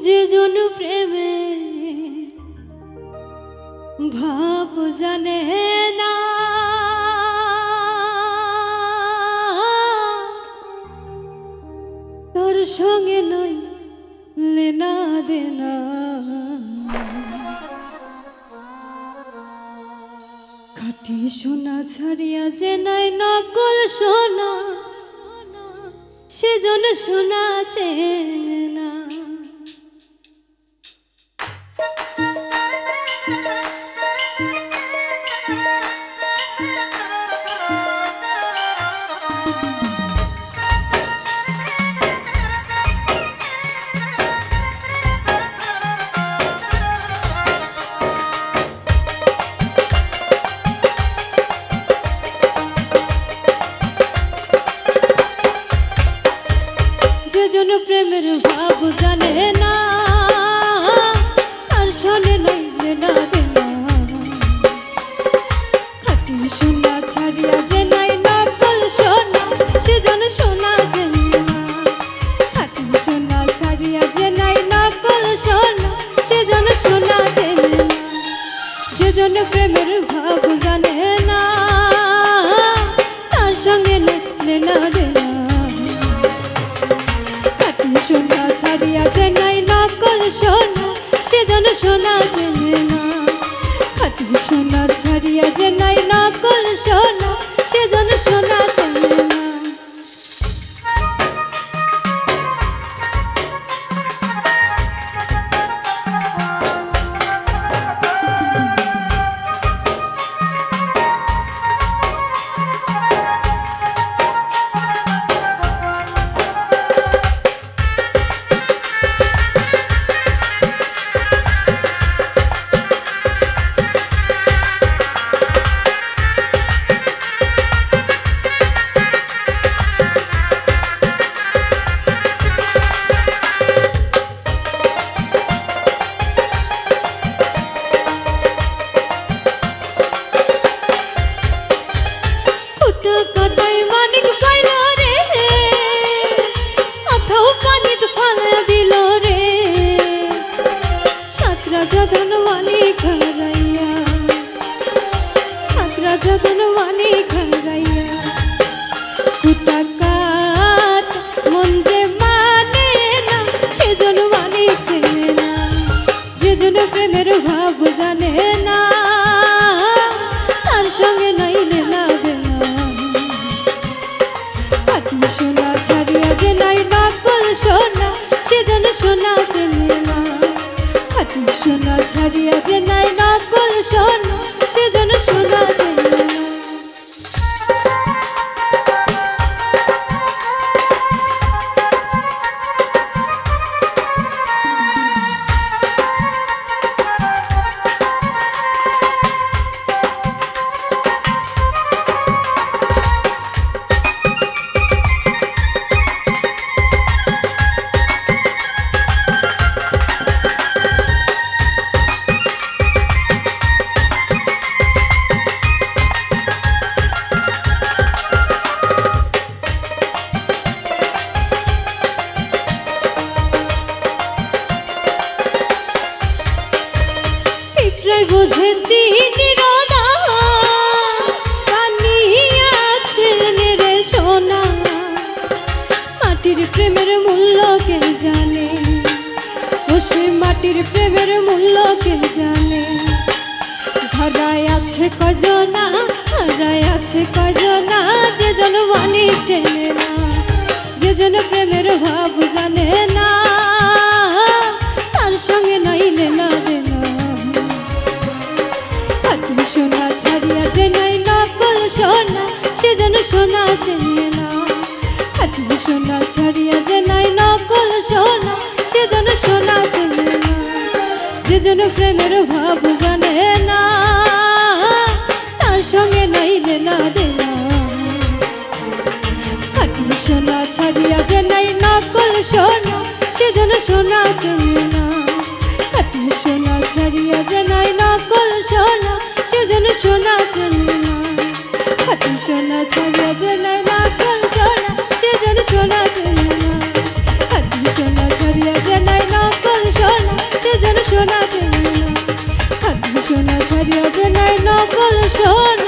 যে জন প্রেমে ভাব জানে না, তার সঙ্গে নাই লেনা দেনা। খাঁটি সোনা ছাড়িয়া যে নাই নকল সোনা, সেজন সোনা চেনে না। যেজন প্রেমের ভাব জানে না, তার সনে নাই লেনা দেনা। খাঁটি সোনা ছাড়িয়া যে নাই নকল সোনা, সেজন সোনা চেনে না। খাঁটি সোনা ছাড়িয়া যে নাই নকল সোনা, সেজন সোনা চেনে না। যেজন প্রেমের ভাব জানে না, তার সঙ্গে নাই লেনা দেনা। সোনা ছাড়িয়া যে নাই নকল সোনা, সেজন সোনা চেনে না। খাঁটি সোনা ছাড়িয়া যে নাই নকল সোনা, সেজন সোনা চেনে না। প্রেমের ভাব জানে না, তার সঙ্গে নাই লেনা দেনা। খাঁটি সোনা ছাড়িয়া যে নাই নকল সোনা, সেজন সোনা চেনে না। খাঁটি সোনা ছাড়িয়া যে নাই নকল সোনা, সেজন সোনা চেনে না। বুঝেছি নিরোদান কানিয়াছেন রে সোনা, মাটির প্রেমের মূল্য কে জানে, ও সে মাটির প্রেমের মূল্য কে জানে। ধরায় আছে কজনা, হারায় আছে কজনা, যে জন বাণী চেনে না। যে জন প্রেমের ভাব জানে না, তার সঙ্গে নাই লেনা দেনা। খাঁটি সোনা ছাড়িয়া যে নাই নকল সোনা, সেজন সোনা চেনে না। খাঁটি সোনা ছাড়িয়া যে নাই নকল সোনা, সেজন সোনা চেনে না। যেজন প্রেমের ভাব জানে না, তার সঙ্গে নাই লেনা দেনা। খাঁটি সোনা ছাড়িয়া যে নাই নকল সোনা, সেজন সোনা চেনে না। খাঁটি সোনা ছাড়িয়া যে নাই নকল সোনা, সেজন সোনা চেনে না। খাঁটি সোনা ছাড়িয়া যে নাই নকল সোনা, সেজন সোনা চেনে না। খাঁটি সোনা ছাড়িয়া যে নাই নকল সোনা চেনে না। খাঁটি সোনা ছাড়িয়া যে নাই নকল সোনা।